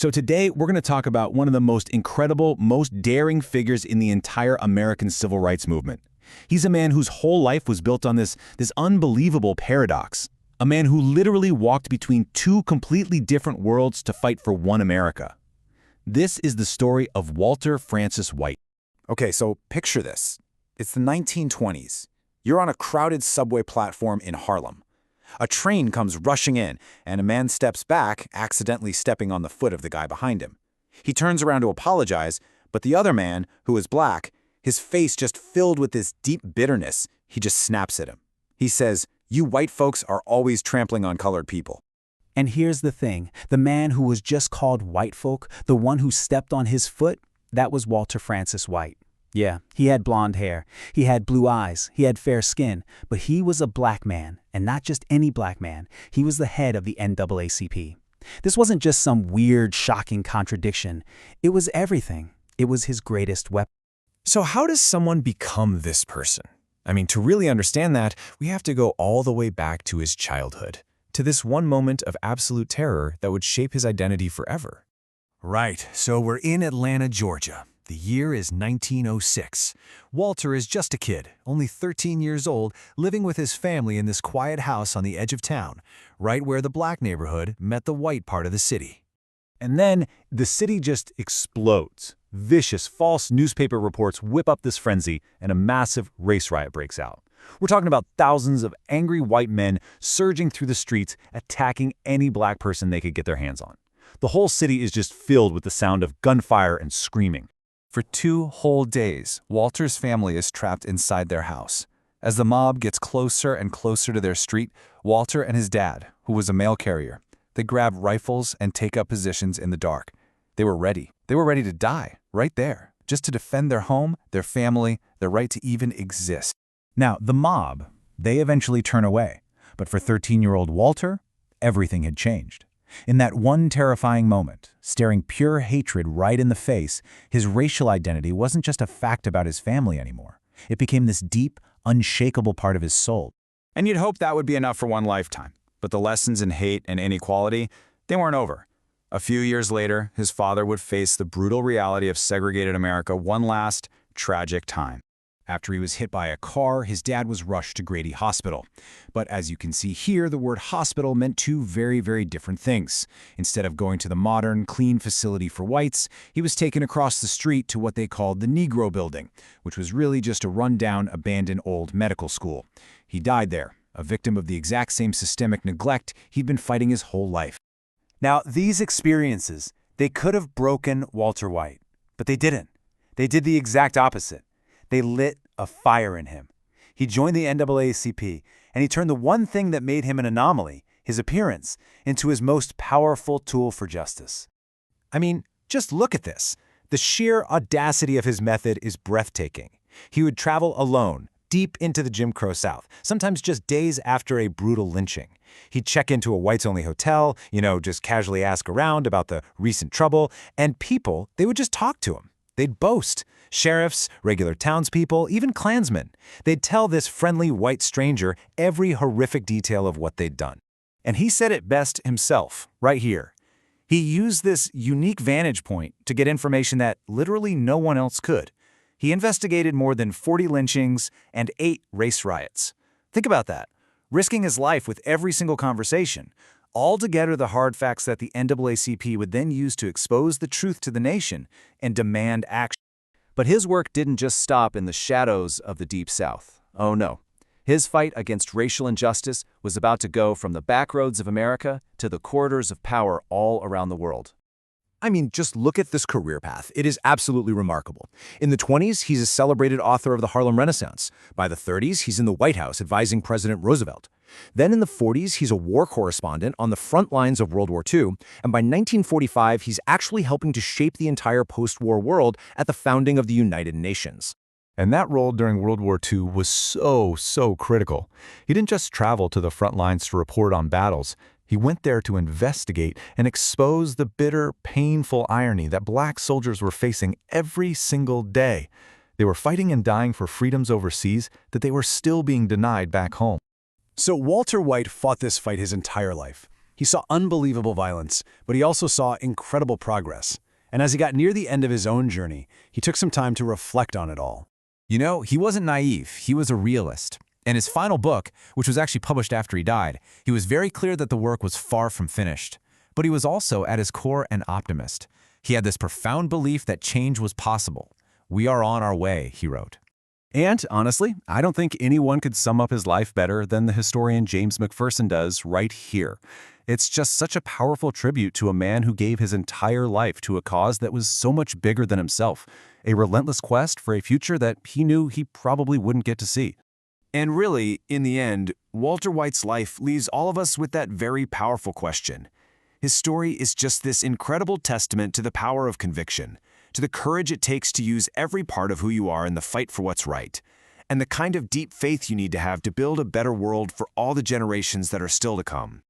So today, we're going to talk about one of the most incredible, most daring figures in the entire American civil rights movement. He's a man whose whole life was built on this unbelievable paradox. A man who literally walked between two completely different worlds to fight for one America. This is the story of Walter Francis White. Okay, so picture this. It's the 1920s. You're on a crowded subway platform in Harlem. A train comes rushing in, and a man steps back, accidentally stepping on the foot of the guy behind him. He turns around to apologize, but the other man, who is black, his face just filled with this deep bitterness, he just snaps at him. He says, "You white folks are always trampling on colored people." And here's the thing, the man who was just called white folk, the one who stepped on his foot, that was Walter Francis White. Yeah, he had blonde hair, he had blue eyes, he had fair skin, but he was a black man, and not just any black man. He was the head of the NAACP. This wasn't just some weird, shocking contradiction. It was everything. It was his greatest weapon. So how does someone become this person? I mean, to really understand that, we have to go all the way back to his childhood, to this one moment of absolute terror that would shape his identity forever. Right, so we're in Atlanta, Georgia. The year is 1906. Walter is just a kid, only 13 years old, living with his family in this quiet house on the edge of town, right where the black neighborhood met the white part of the city. And then the city just explodes. Vicious, false newspaper reports whip up this frenzy, and a massive race riot breaks out. We're talking about thousands of angry white men surging through the streets, attacking any black person they could get their hands on. The whole city is just filled with the sound of gunfire and screaming. For 2 whole days, Walter's family is trapped inside their house. As the mob gets closer and closer to their street, Walter and his dad, who was a mail carrier, they grab rifles and take up positions in the dark. They were ready. They were ready to die, right there, just to defend their home, their family, their right to even exist. Now, the mob, they eventually turn away. But for 13-year-old Walter, everything had changed. In that one terrifying moment, staring pure hatred right in the face, his racial identity wasn't just a fact about his family anymore. It became this deep, unshakable part of his soul. And you'd hope that would be enough for one lifetime. But the lessons in hate and inequality, they weren't over. A few years later, his father would face the brutal reality of segregated America one last, tragic time. After he was hit by a car, his dad was rushed to Grady Hospital. But as you can see here, the word hospital meant two very, very different things. Instead of going to the modern, clean facility for whites, he was taken across the street to what they called the Negro Building, which was really just a rundown, abandoned old medical school. He died there, a victim of the exact same systemic neglect he'd been fighting his whole life. Now, these experiences, they could have broken Walter White, but they didn't. They did the exact opposite. They lit a fire in him. He joined the NAACP, and he turned the one thing that made him an anomaly, his appearance, into his most powerful tool for justice. I mean, just look at this. The sheer audacity of his method is breathtaking. He would travel alone, deep into the Jim Crow South, sometimes just days after a brutal lynching. He'd check into a whites-only hotel, just casually ask around about the recent trouble, and people, they would just talk to him. They'd boast. Sheriffs, regular townspeople, even Klansmen. They'd tell this friendly white stranger every horrific detail of what they'd done. And he said it best himself, right here. He used this unique vantage point to get information that literally no one else could. He investigated more than 40 lynchings and 8 race riots. Think about that. Risking his life with every single conversation. Altogether the hard facts that the NAACP would then use to expose the truth to the nation and demand action. But his work didn't just stop in the shadows of the Deep South. Oh no. His fight against racial injustice was about to go from the back roads of America to the corridors of power all around the world. I mean, just look at this career path. It is absolutely remarkable. In the 20s, he's a celebrated author of the Harlem Renaissance. By the 30s, he's in the White House advising President Roosevelt. Then in the 40s, he's a war correspondent on the front lines of World War II, and by 1945, he's actually helping to shape the entire post-war world at the founding of the United Nations. And that role during World War II was so critical. He didn't just travel to the front lines to report on battles. He went there to investigate and expose the bitter, painful irony that black soldiers were facing every single day. They were fighting and dying for freedoms overseas that they were still being denied back home. So Walter White fought this fight his entire life. He saw unbelievable violence, but he also saw incredible progress. And as he got near the end of his own journey, he took some time to reflect on it all. You know, he wasn't naive, he was a realist. In his final book, which was actually published after he died, he was very clear that the work was far from finished. But he was also, at his core, an optimist. He had this profound belief that change was possible. "We are on our way," he wrote. And honestly, I don't think anyone could sum up his life better than the historian James McPherson does right here. It's just such a powerful tribute to a man who gave his entire life to a cause that was so much bigger than himself, a relentless quest for a future that he knew he probably wouldn't get to see. And really, in the end, Walter White's life leaves all of us with that very powerful question. His story is just this incredible testament to the power of conviction, to the courage it takes to use every part of who you are in the fight for what's right, and the kind of deep faith you need to have to build a better world for all the generations that are still to come.